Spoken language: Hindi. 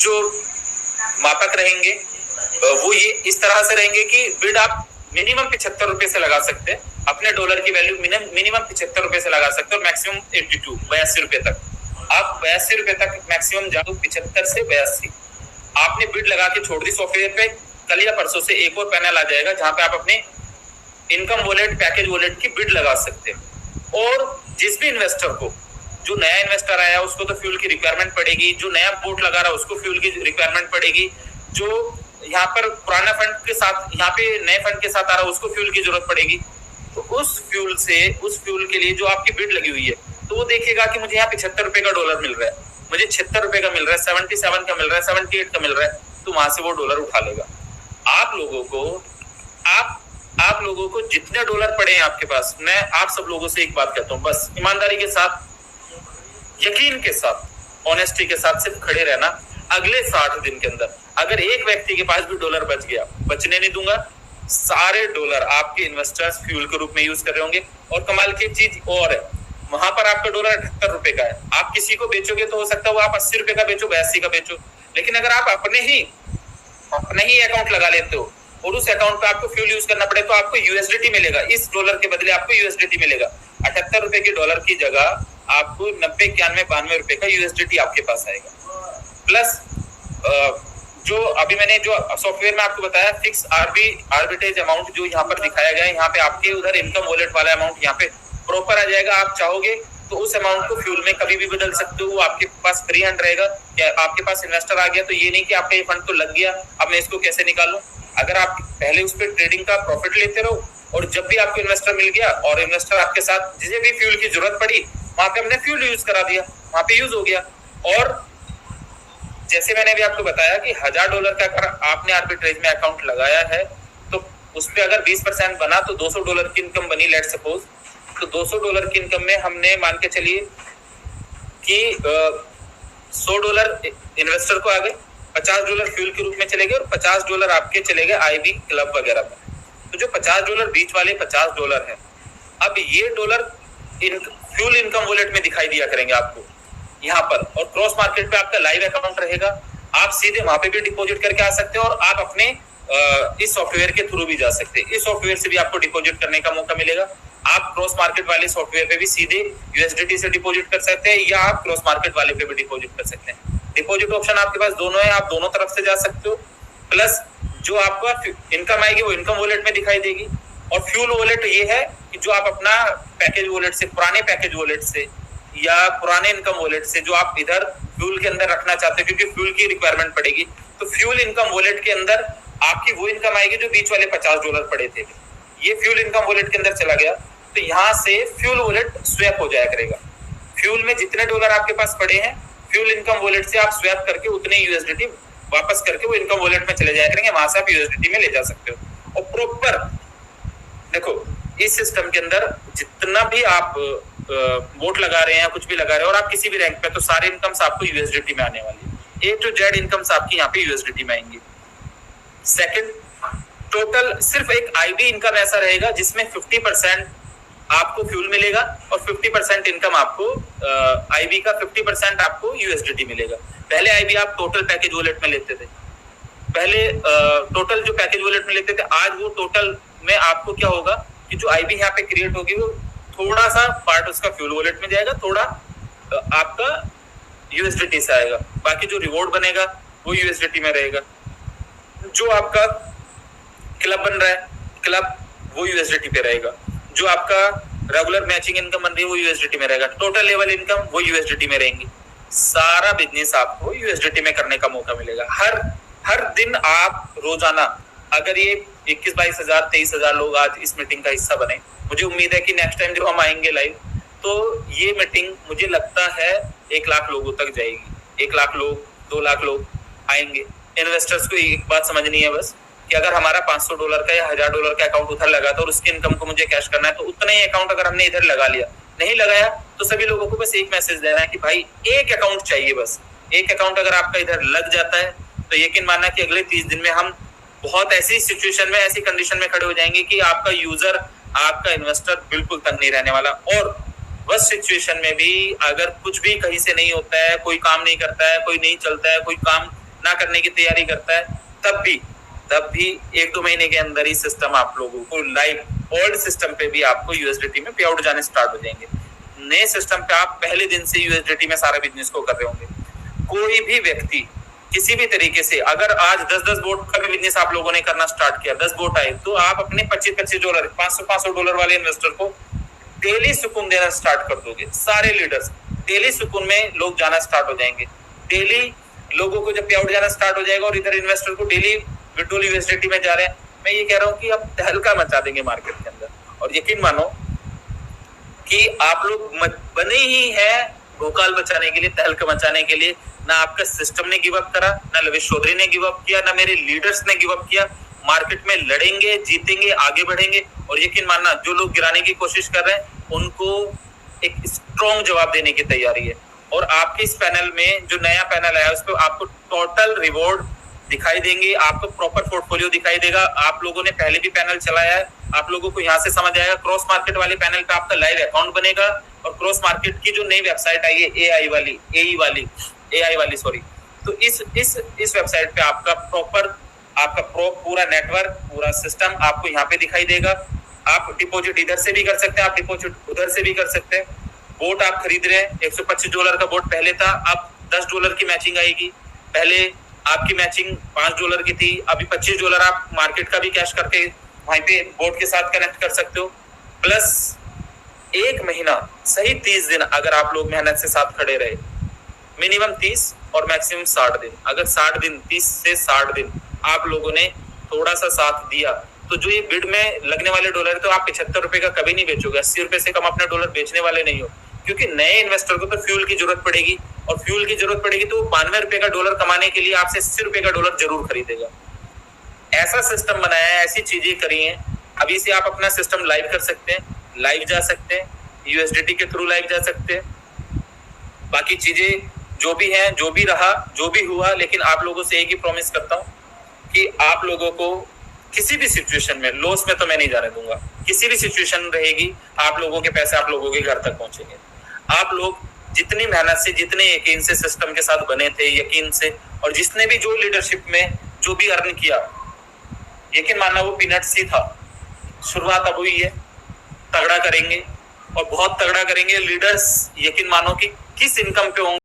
जो मापक रहेंगे वो ये इस तरह से रहेंगे कि बिड आप मिनिमम 75 रुपए से लगा सकते हैं, अपने डॉलर की वैल्यू मिनिमम 75 रुपए से लगा सकते हो, मैक्सिमम 82 रुपए तक। आप 82 रुपए तक मैक्सिमम जाओ, 75 से 82 आपने बिड लगा के छोड़ दी सॉफ्टवेयर पे। कल या परसों से एक और पैनल आ जाएगा जहां पे आप अपने इनकम वॉलेट, पैकेज वॉलेट की बिड लगा सकते हैं। और जिस भी इन्वेस्टर को, जो नया इन्वेस्टर आया उसको तो फ्यूल की रिक्वायरमेंट पड़ेगी, जो नया बोट लगा रहा है उसको फ्यूल की रिक्वायरमेंट पड़ेगी, जो यहाँ पर पुराना फंड के साथ, यहाँ पे नए फंड के साथ आ रहा है उसको फ्यूल की जरूरत पड़ेगी। तो उस फ्यूल के लिए जो आपकी बिड लगी हुई है, तो वो देखेगा कि मुझे यहाँ 75 रुपए का डॉलर मिल रहा है, मुझे 76 रुपए का मिल रहा है, 77 का मिल रहा है, 78 का मिल रहा है, तो वहां से वो डॉलर उठा लेगा। आप लोगों को जितने डॉलर पड़े हैं आपके पास, मैं आप सब लोगों से एक बात कहता हूँ, बस ईमानदारी के साथ, यकीन के साथ, ऑनेस्टी के साथ सिर्फ खड़े रहना। अगले 60 दिन के अंदर अगर एक व्यक्ति के पास भी डॉलर बच गया, बचने नहीं दूंगा, सारे डॉलर आपके इन्वेस्टर्स फ्यूल के रूप में यूज कर रहे होंगे। और कमाल की चीज और है, वहां पर आपका डॉलर 78 रुपए का है, आप किसी को बेचोगे तो हो सकता है वो आप 80 रुपए का बेचो, 82 का बेचो। लेकिन अगर आप अपने ही अकाउंट लगा लेते हो और उस अकाउंट पे आपको फ्यूल यूज करना पड़े, तो आपको यूएसडीटी मिलेगा, इस डॉलर के बदले आपको यूएसडीटी मिलेगा। 78 रुपए के डॉलर की जगह आपको 90, 91, 92 रुपए का यूएसडीटी आपके पास आएगा। प्लस जो अभी मैंने जो सॉफ्टवेयर में आपको बताया, फिक्स आर्बिट्रेज अमाउंट जो यहाँ पर दिखाया गया है, यहाँ पे आपके उधर इनकम वॉलेट वाला अमाउंट यहाँ पे प्रॉपर आ जाएगा। आप चाहोगे तो उस अमाउंट को फ्यूल में कभी भी बदल सकते हो, वो आपके पास फ्री हैंड रहेगा। या आपके पास इन्वेस्टर आ गया तो ये नहीं कि आपका ये फंड तो लग गया, अब मैं इसको कैसे निकालूं। अगर आप पहले उस पर ट्रेडिंग का प्रॉफिट लेते रहो, और जब भी आपको इन्वेस्टर मिल गया और इन्वेस्टर आपके साथ जिसे भी फ्यूल की जरूरत पड़ी, वहां पे हमने फ्यूल यूज करा दिया, वहां पे यूज हो गया। और जैसे मैंने भी आपको बताया कि $1000 का अगर आपने आर्बिट्रेज में अकाउंट लगाया है, तो उस पर अगर 20% बना तो $200 की इनकम बनी, लेट सपोज। तो $200 की इनकम में हमने मान के चलिए कि $100 इन्वेस्टर को आ गए, $50 फ्यूल के रूप में चले गए, और $50 आपके चले गए आईबी क्लब वगैरह में। तो जो $50 बीच वाले $50 है, अब ये डॉलर फ्यूल इनकम वॉलेट में दिखाई दिया करेंगे आपको यहाँ पर। और क्रॉस मार्केट पे आपका लाइव अकाउंट रहेगा, आप सीधे वहां पे भी डिपॉजिट करके आ सकते हो, और आप अपने इस सॉफ्टवेयर के थ्रू भी जा सकते हैं। इस सॉफ्टवेयर से भी आपको डिपॉजिट करने का मौका मिलेगा। आप क्रॉस मार्केट वाले सॉफ्टवेयर पे भी सीधे यूएसडीटी से डिपॉजिट कर सकते हैं, या आप क्रॉस मार्केट वाले पे भी डिपॉजिट कर सकते हैं। डिपॉजिट ऑप्शन आपके पास दोनों है, आप दोनों तरफ से जा सकते हो। प्लस जो आपका इनकम आएगी वो इनकम वॉलेट में दिखाई देगी। और फ्यूल वॉलेट ये है कि जो आप अपना पैकेज वॉलेट से, पुराने पैकेज वॉलेट से या पुराने इनकम वॉलेट से जो आप इधर फ्यूल के अंदर रखना चाहते हो, क्योंकि फ्यूल की रिक्वायरमेंट पड़ेगी, तो फ्यूल इनकम वॉलेट के अंदर आपकी वो इनकम आएगी जो बीच वाले $50 पड़े थे, ये फ्यूल इनकम वॉलेट के अंदर चला गया। तो यहाँ से फ्यूल वॉलेट स्वैप हो जाया करेगा। फ्यूल में जितने डॉलर आपके पास पड़े हैं, फ्यूल इनकम वॉलेट से आप स्वैप करके उतने यूएसडीटी वापस करके वो इनकम वॉलेट में चले जाया करेंगे, वहां से आप यूएसडीटी में ले जा सकते हो। और प्रॉपर देखो, इस सिस्टम के अंदर जितना भी आप वोट लगा रहे हैं, कुछ भी लगा रहे हैं, और आप किसी भी रैंक पे, तो सारे इनकम्स आपको यूएसडीटी में आने वाली है। A to Z इनकम्स आपकी यहाँ पे यूएसडीटी में आएंगी। सेकंड, टोटल सिर्फ एक आईबी इनकम ऐसा रहेगा जिसमें 50% आपको फ्यूल मिलेगा, और 50% इनकम आपको आईबी का 50% आपको यूएसडीटी मिलेगा। पहले आईबी आप टोटल पैकेज वॉलेट में लेते थे, पहले टोटल जो पैकेज वॉलेट में लेते थे, आज वो टोटल में आपको क्या होगा कि जो आईबी यहाँ पे क्रिएट होगी, वो थोड़ा सा पार्ट उसका फ्यूल वॉलेट में जाएगा, थोड़ा आपका यूएसडीटी से आएगा, बाकी जो रिवॉर्ड बनेगा वो यूएसडीटी में रहेगा। जो आपका क्लब बन रहा है, क्लब वो यूएसडीटी पे रहेगा। जो आपका रेगुलर मैचिंग इनकम बन रही है वो यूएसडीटी में रहेगा। टोटल लेवल इनकम वो यूएसडीटी में रहेंगी। सारा बिजनेस आपको यूएसडीटी में करने का मौका मिलेगा। हर दिन आप रोजाना, अगर ये 21-22 हजार 23,000 लोग आज इस मीटिंग का हिस्सा बने, मुझे उम्मीद है कि नेक्स्ट टाइम जब हम आएंगे लाइव, तो ये मीटिंग मुझे लगता है 1 लाख लोगों तक जाएगी। 1 लाख लोग, 2 लाख लोग आएंगे। इन्वेस्टर्स को एक बात समझनी है बस, कि अगर हमारा $500 का या $1000 का अकाउंट उधर लगा था और उसकी इनकम को मुझे कैश करना है, तो उतना ही अकाउंट अगर हमने इधर लगा लिया, नहीं लगाया, तो सभी लोगों को बस एक मैसेज देना है कि भाई एक अकाउंट चाहिए। बस एक अकाउंट अगर आपका इधर लग जाता है, तो यकीन मानना कि अगले 30 दिन में हम बहुत ऐसी सिचुएशन में, ऐसी कंडीशन में खड़े हो जाएंगे कि आपका यूजर, आपका इन्वेस्टर बिल्कुल तंग नहीं रहने वाला। और बस सिचुएशन में भी अगर कुछ भी कहीं से नहीं होता है, कोई काम नहीं करता है, कोई नहीं चलता है, कोई काम ना करने की तैयारी करता है, तब भी 1-2 महीने के अंदर ही सिस्टम आप लोगों को लाइव ओल्ड सिस्टम पे भी आपको यूएसडीटी में पे आउट जाने स्टार्ट हो जाएंगे। नए सिस्टम पे आप पहले दिन से यूएसडीटी में सारा बिजनेस को कर रहे होंगे। कोई भी व्यक्ति किसी भी तरीके से अगर आज 10-10 बोट का भी बिजनेस आप लोगों ने करना स्टार्ट किया, 10 बोट आए, तो आप अपने $25-25 $500 डॉलर वाले इन्वेस्टर को डेली सुकून देना स्टार्ट कर दोगे। सारे लीडर्स डेली सुकून में लोग जाना स्टार्ट हो जाएंगे। डेली लोगों को जब पे आउट जाना स्टार्ट हो जाएगा और इधर इन्वेस्टर को डेली विड्रॉल यूएसडीटी में जा रहे हैं, मैं ये कह रहा हूँ कि आप तहलका मचा देंगे मार्केट के अंदर। और यकीन मानो कि आप लोग बने ही है भोकाल बचाने के लिए, तहलका मचाने के लिए। ना आपका सिस्टम ने गिव अप करा, ना लविश चौधरी ने गिव अप किया, ना मेरे लीडर्स ने गिव अप किया। मार्केट में लड़ेंगे, जीतेंगे, आगे बढ़ेंगे। और यकीन मानना जो लोग गिराने की कोशिश कर रहे हैं उनको एक स्ट्रॉन्ग जवाब देने की तैयारी है। और आपके इस पैनल में जो नया पैनल आया उस पर आपको टोटल रिवॉर्ड दिखाई देंगे, आपको प्रॉपर पोर्टफोलियो दिखाई देगा। आप लोगों ने पहले भी पैनल चलाया है, आप लोगों को यहाँ से समझ आएगा। क्रॉस मार्केट वाले पैनल पे आपका लाइव अकाउंट बनेगा और क्रॉस मार्केट की जो नई वेबसाइट आई है एआई वाली सॉरी, तो इस वेबसाइट पे आपका पूरा नेटवर्क, पूरा सिस्टम आपको यहाँ पे दिखाई देगा। आप डिपॉजिट इधर से भी कर सकते हैं, आप डिपॉजिट उधर से भी कर सकते हैं। बोट आप खरीद रहे हैं, $125 का बोट पहले था, अब $10 की मैचिंग आएगी। पहले आपकी मैचिंग $5 की थी, अभी $25 आप मार्केट का भी कैश करके वहीं पे बोट के साथ कनेक्ट कर सकते हो। प्लस 1 महीना सही 30 दिन अगर आप लोग मेहनत से साथ खड़े रहे, मिनिमम 30 और मैक्सिमम 60 दिन, अगर 30 से 60 दिन आप लोगों ने थोड़ा सा साथ दिया, तो जो ये बिड में लगने वाले डॉलर है, तो आप $75 का कभी नहीं बेचोगे। $80 से कम अपना डॉलर बेचने वाले नहीं हो, क्योंकि नए इन्वेस्टर को तो फ्यूल की जरूरत पड़ेगी, और फ्यूल की जरूरत पड़ेगी तो $92 का डॉलर कमाने के लिए आपसे $80 का डॉलर जरूर खरीदेगा। ऐसा सिस्टम बनाया है, ऐसी चीजें करी हैं। अभी से आप अपना सिस्टम लाइव कर सकते हैं, लाइव जा सकते हैं, यूएसडीटी के थ्रू लाइव जा सकते हैं। बाकी चीजें जो भी हैं, जो भी रहा, जो भी हुआ, लेकिन आप लोगों से एक ही प्रॉमिस करता हूँ कि आप लोगों को किसी भी सिचुएशन में, लॉस में तो मैं नहीं जाने दूंगा। किसी भी सिचुएशन रहेगी, आप लोगों के पैसे आप लोगों के घर तक पहुंचेंगे। आप लोग जितनी मेहनत से, जितने यकीन से सिस्टम के साथ बने थे, यकीन से, और जिसने भी जो लीडरशिप में जो भी अर्न किया, यकीन मानना वो पीनट्स ही था। शुरुआत अब हुई है, तगड़ा करेंगे और बहुत तगड़ा करेंगे। लीडर्स यकीन मानो कि किस इनकम पे होंगे